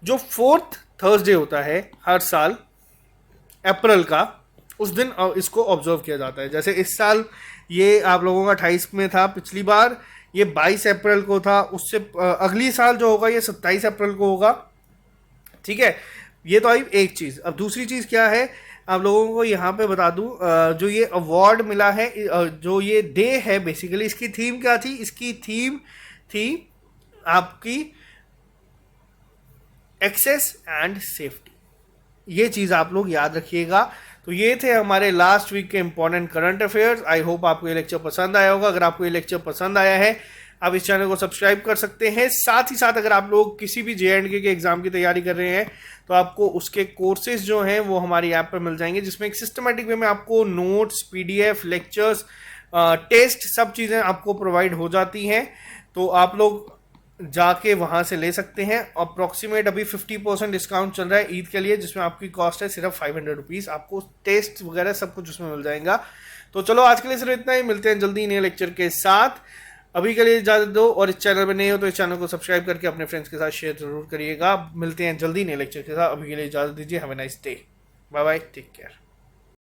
A: जो 4th थर्सडे होता है हर साल अप्रैल का, उस दिन इसको ऑब्जर्व किया जाता है। जैसे इस साल ये आप लोगों का 28 में था, पिछली बार ये 22 अप्रैल को था, उससे अगली साल जो होगा ये 27 अप्रैल को होगा। ठीक है, ये तो आई एक चीज़। अब दूसरी चीज़ क्या है, आप लोगों को यहाँ पे बता दूं, जो ये अवार्ड मिला है, जो ये डे है, बेसिकली इसकी थीम क्या थी, इसकी थीम थी आपकी एक्सेस एंड सेफ्टी। ये चीज़ आप लोग याद रखिएगा। तो ये थे हमारे लास्ट वीक के important current affairs. I hope आपको ये लेक्चर पसंद आया होगा। अगर आपको ये लेक्चर पसंद आया है, आप इस चैनल को सब्सक्राइब कर सकते हैं। साथ ही साथ अगर आप लोग किसी भी JNK के एग्जाम की तैयारी कर रहे हैं तो आपको उसके कोर्सेज जो हैं वो हमारी ऐप पर मिल जाएंगे, जिसमें एक सिस्टमेटिक वे में आपको नोट्स, PDF, लेक्चर्स, टेस्ट, सब चीज़ें आपको प्रोवाइड हो जाती हैं। तो आप लोग जाके वहाँ से ले सकते हैं। अप्रॉक्सीमेट अभी 50% डिस्काउंट चल रहा है ईद के लिए, जिसमें आपकी कॉस्ट है सिर्फ 500 रुपीज़। आपको टेस्ट वगैरह सब कुछ उसमें मिल जाएगा। तो चलो आज के लिए सिर्फ इतना ही, मिलते हैं जल्दी नए लेक्चर के साथ। अभी के लिए इजाज़त दो, और इस चैनल पर नए हो तो इस चैनल को सब्सक्राइब करके अपने फ्रेंड्स के साथ शेयर जरूर करिएगा। मिलते हैं जल्दी नए लेक्चर के साथ, अभी के लिए इजाज़त दीजिए। Have a nice day, bye bye, take care.